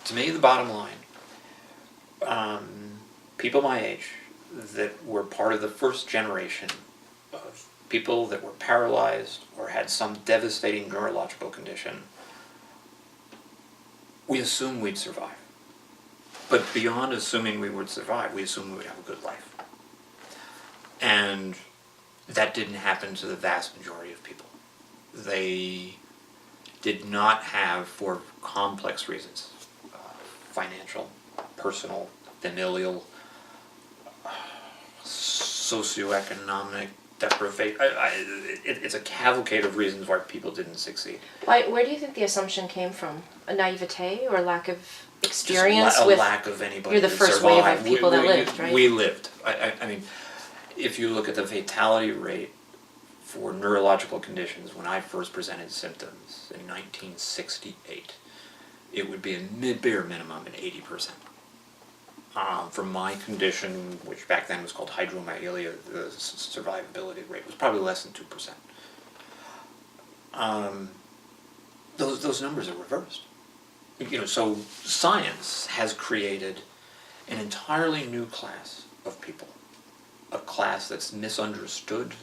To me, the bottom line, people my age that were part of the first generation of people that were paralyzed or had some devastating neurological condition, we assumed we'd survive. But beyond assuming we would survive, we assumed we would have a good life. And that didn't happen to the vast majority of people. They did not have, for complex reasons, financial, personal, familial, socioeconomic deprivation. It's a cavalcade of reasons why people didn't succeed. Where do you think the assumption came from? A naivete or lack of experience? Just a lack of anybody. You're the first wave of people that lived, right? We lived. I mean, if you look at the fatality rate for neurological conditions, when I first presented symptoms in 1968, it would be a bare minimum at 80%. For my condition, which back then was called hydromyelia, the survivability rate was probably less than 2%. Those numbers are reversed. So science has created an entirely new class of people, a class that's misunderstood,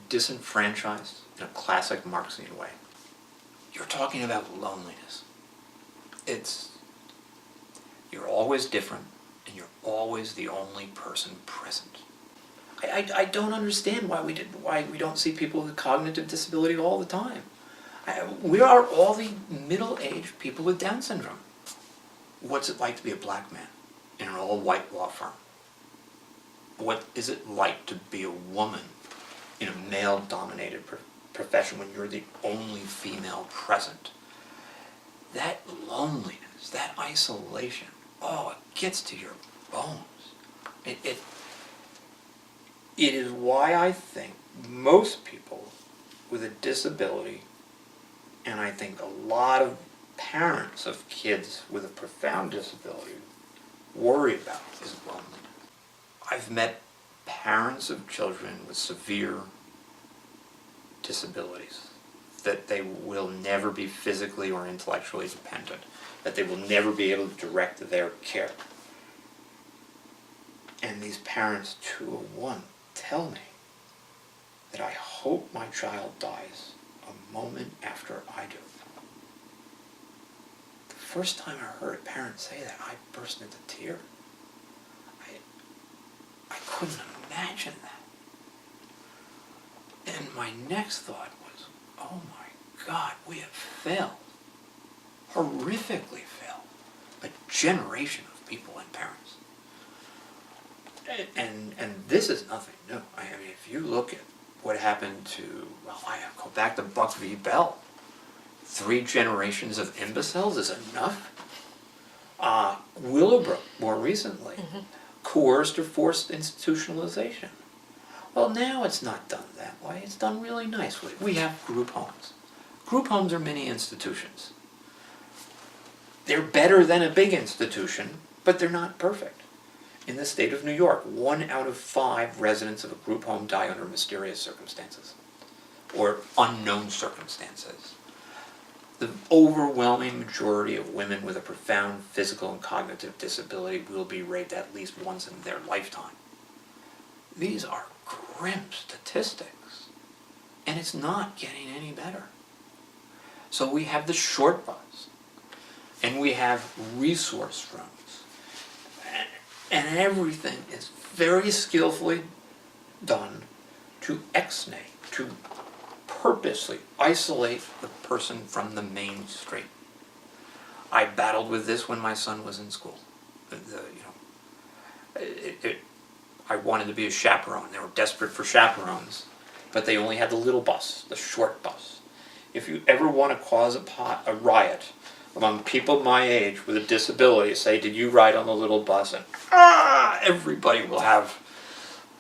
disenfranchised in a classic Marxian way. You're talking about loneliness. You're always different, and you're always the only person present. I don't understand why we don't see people with cognitive disability all the time. We are all the middle-aged people with Down syndrome. What's it like to be a black man in an all-white law firm? What is it like to be a woman in a male-dominated profession when you're the only female present? That loneliness, that isolation, it gets to your bones. It is why I think most people with a disability, and I think a lot of parents of kids with a profound disability worry about is loneliness. I've met parents of children with severe disabilities, that they will never be physically or intellectually dependent, that they will never be able to direct their care. And these parents, 2 to 1, tell me that I hope my child dies a moment after I do. The first time I heard a parent say that, I burst into tears. I couldn't imagine that. And my next thought was, oh my God, we have failed. Horrifically failed. A generation of people and parents. And this is nothing new. I mean, if you look at what happened to, I go back to Buck v. Bell. 3 generations of imbeciles is enough. Willowbrook, more recently, coerced or forced institutionalization. Well, now it's not done that way. It's done really nicely. We have group homes. Group homes are mini institutions. They're better than a big institution, but they're not perfect. In the state of New York, 1 out of 5 residents of a group home die under mysterious circumstances or unknown circumstances. The overwhelming majority of women with a profound physical and cognitive disability will be raped at least once in their lifetime. These are grim statistics, and it's not getting any better. So we have the short bus, and we have resource rooms, and everything is very skillfully done to exnate, to purposely isolate the person from the mainstream. I battled with this when my son was in school. I wanted to be a chaperone. They were desperate for chaperones, but they only had the little bus, the short bus. If you ever want to cause a riot among people my age with a disability, say, did you ride on the little bus? And everybody will have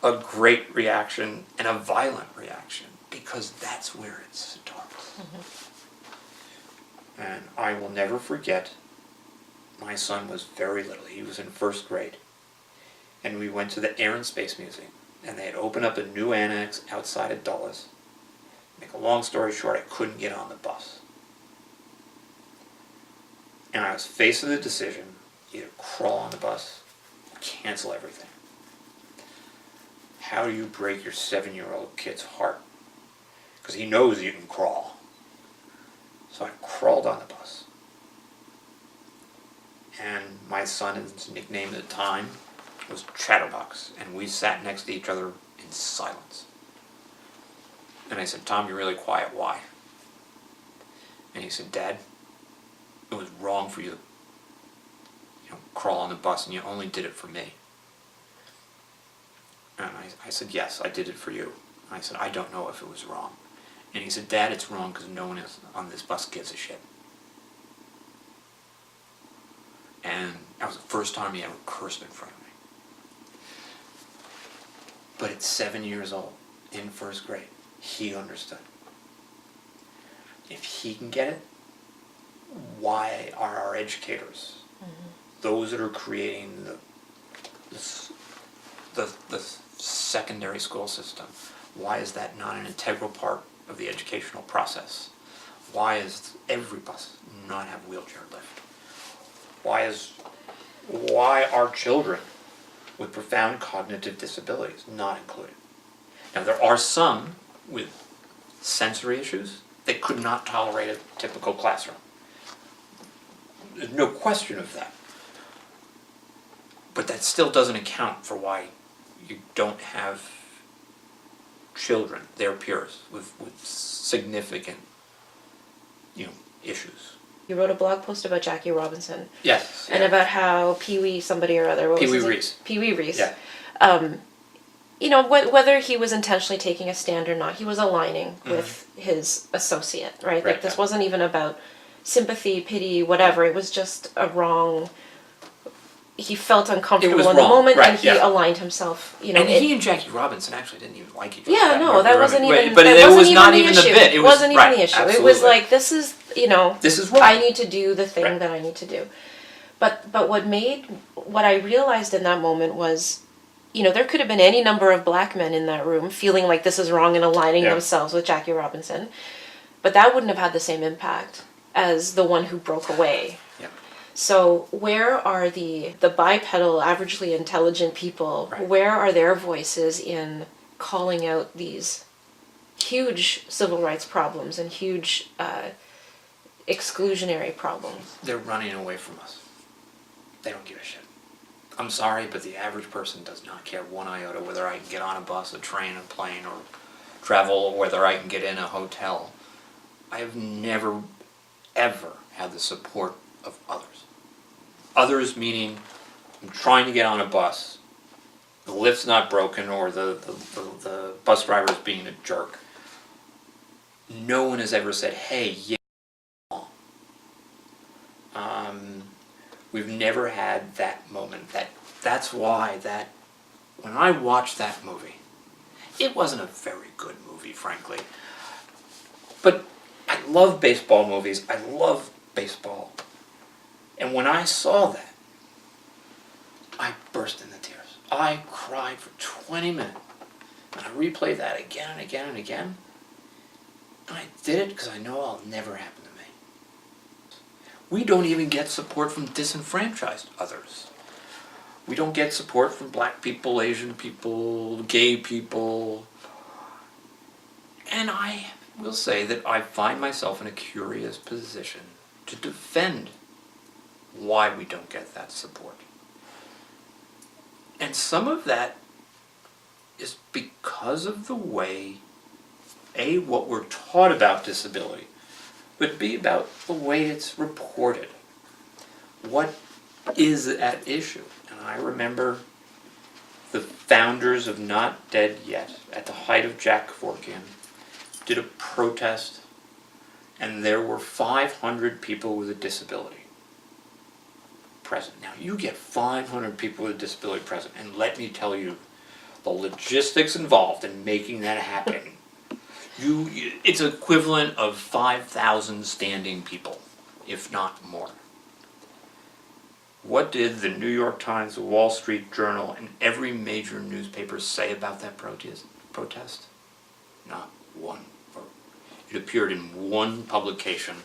a great reaction and a violent reaction, because that's where it starts. And I will never forget, my son was very little. He was in 1st grade. And we went to the Air and Space Museum, and they had opened up a new annex outside of Dulles. Make a long story short, I couldn't get on the bus. And I was faced with a decision, either crawl on the bus or cancel everything. How do you break your 7-year-old kid's heart? Because he knows you can crawl. So I crawled on the bus. And my son's nickname at the time was Chatterbox, and we sat next to each other in silence. And I said, Tom, you're really quiet, why? And he said, Dad, it was wrong for you to crawl on the bus, and you only did it for me. And I said, yes, I did it for you. And I said, I don't know if it was wrong. And he said, Dad, it's wrong because no one else on this bus gives a shit. And that was the first time he ever cursed in front of me. But at 7 years old, in first grade, he understood. If he can get it, why are our educators, those that are creating the secondary school system, why is that not an integral part of the educational process? Why is every bus not have wheelchair lift? Why are children with profound cognitive disabilities not included? Now there are some with sensory issues that could not tolerate a typical classroom. There's no question of that. But that still doesn't account for why you don't have children, their peers, with significant issues. You wrote a blog post about Jackie Robinson. Yes. And about how Pee-wee somebody or other. Pee-wee Reese. Pee-wee Reese. Yeah. Whether he was intentionally taking a stand or not, he was aligning with his associate, right? Like this wasn't even about sympathy, pity, whatever. It was just a wrong. He felt uncomfortable in the moment, and he aligned himself. And he and Jackie Robinson actually didn't even like each other. Yeah, no, that wasn't even. But it was not even the bit. It wasn't even the issue. Absolutely. It was like this is this is wrong. I need to do the thing that I need to do. But what I realized in that moment was, there could have been any number of black men in that room feeling like this is wrong and aligning themselves with Jackie Robinson, but that wouldn't have had the same impact as the one who broke away. Yeah. So where are the bipedal, averagely intelligent people? Right. Where are their voices in calling out these huge civil rights problems and huge exclusionary problems? They're running away from us. They don't give a shit. I'm sorry, but the average person does not care one iota whether I can get on a bus, a train, a plane, or travel, or whether I can get in a hotel. I have never, ever had the support of others. Others meaning I'm trying to get on a bus, the lift's not broken, or the bus driver is being a jerk. No one has ever said, hey, yeah. We've never had that moment. That's why when I watched that movie, it wasn't a very good movie, frankly. But I love baseball movies. I love baseball. And when I saw that, I burst into tears. I cried for 20 minutes. And I replayed that again and again and again. And I did it because I know it'll never happen to me. We don't even get support from disenfranchised others. We don't get support from black people, Asian people, gay people. And I will say that I find myself in a curious position to defend why we don't get that support. And some of that is because of the way, A, what we're taught about disability, but B, about the way it's reported. What is at issue? And I remember the founders of Not Dead Yet, at the height of Jack Kevorkian, did a protest, and there were 500 people with a disability present. Now, you get 500 people with a disability present, and let me tell you, the logistics involved in making that happen, it's equivalent of 5,000 standing people, if not more. What did the New York Times, the Wall Street Journal, and every major newspaper say about that protest? Not one word. It appeared in one publication,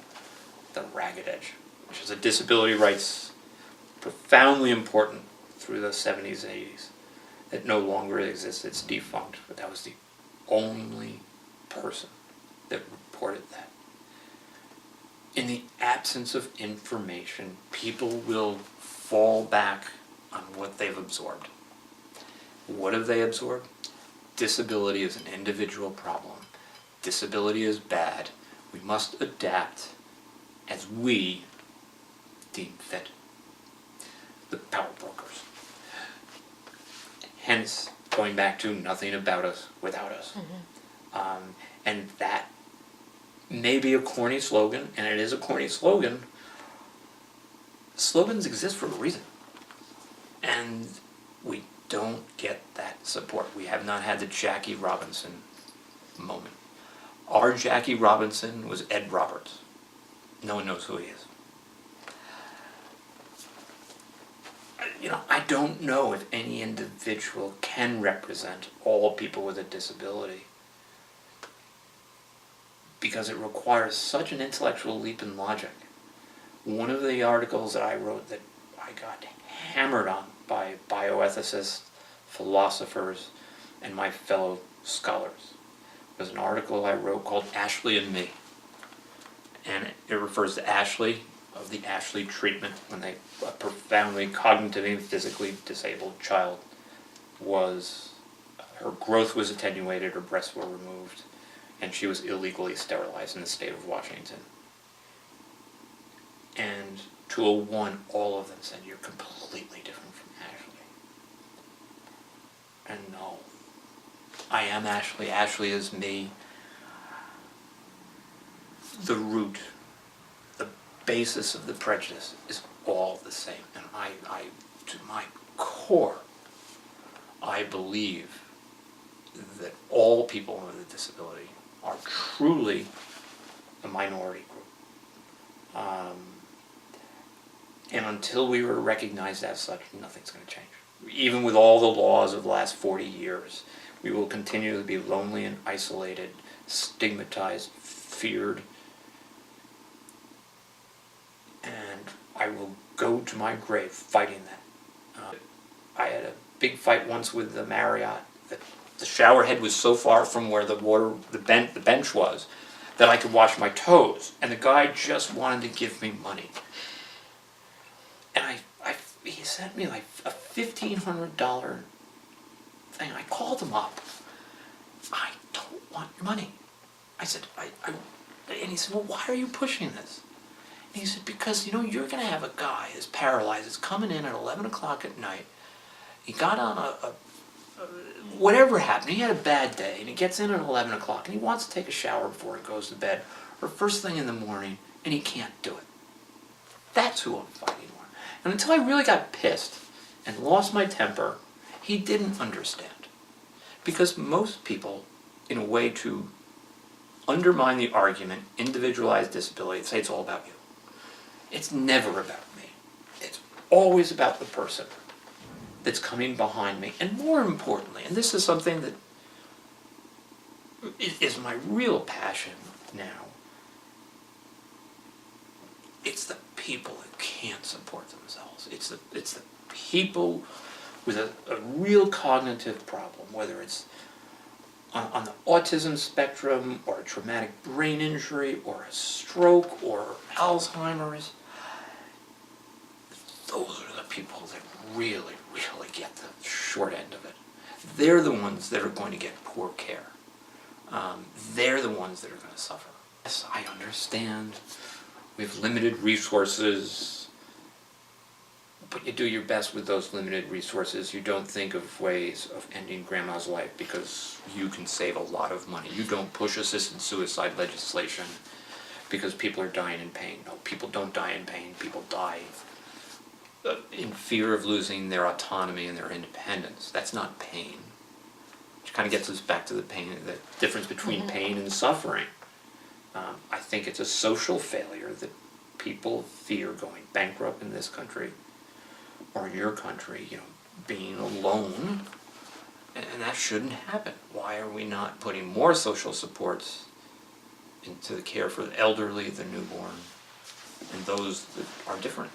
The Ragged Edge. which is a disability rights profoundly important through the 70s, 80s, that no longer exists. It's defunct, but that was the only person that reported that. In the absence of information, people will fall back on what they've absorbed. What have they absorbed? Disability is an individual problem. Disability is bad. We must adapt as we deem fit. The power brokers. Hence, going back to nothing about us without us. And that may be a corny slogan, and it is a corny slogan. Slogans exist for a reason. And we don't get that support. We have not had the Jackie Robinson moment. Our Jackie Robinson was Ed Roberts. No one knows who he is. I don't know if any individual can represent all people with a disability, because it requires such an intellectual leap in logic. One of the articles that I wrote that I got hammered on by bioethicists, philosophers, and my fellow scholars was an article I wrote called Ashley and Me. And it refers to Ashley, of the Ashley treatment, when a profoundly cognitively and physically disabled child her growth was attenuated, her breasts were removed, and she was illegally sterilized in the state of Washington. And 201, all of them said, "You're completely different from Ashley." And no, I am Ashley. Ashley is me. The root, the basis of the prejudice is all the same. And I to my core, I believe that all people with a disability are truly a minority group. And until we were recognized as such, nothing's going to change. Even with all the laws of the last 40 years, we will continue to be lonely and isolated, stigmatized, feared. And I will go to my grave fighting that. I had a big fight once with the Marriott. The shower head was so far from where the bench was, that I could wash my toes. And the guy just wanted to give me money. And he sent me like a $1,500 thing. I called him up. "I don't want your money." I said, and he said, "Well, why are you pushing this?" And he said, "Because, you're going to have a guy who's paralyzed, is coming in at 11 o'clock at night. He got on whatever happened, he had a bad day, and he gets in at 11 o'clock, and he wants to take a shower before he goes to bed, or first thing in the morning, and he can't do it." That's who I'm fighting for. And until I really got pissed and lost my temper, he didn't understand. Because most people, in a way to undermine the argument, individualized disability, say it's all about you. It's never about me. It's always about the person that's coming behind me. And more importantly, and this is something that is my real passion now, it's the people that can't support themselves. It's the people with a real cognitive problem, whether it's on the autism spectrum, or a traumatic brain injury, or a stroke, or Alzheimer's. Those are the people that really, really get the short end of it. They're the ones that are going to get poor care. They're the ones that are going to suffer. Yes, I understand. We have limited resources, but you do your best with those limited resources. You don't think of ways of ending grandma's life because you can save a lot of money. You don't push assisted suicide legislation because people are dying in pain. No, people don't die in pain. People die in fear of losing their autonomy and their independence. That's not pain. Which kind of gets us back to the difference between pain and suffering. I think it's a social failure that people fear going bankrupt in this country, or in your country, being alone, and that shouldn't happen. Why are we not putting more social supports into the care for the elderly, the newborn, and those that are different.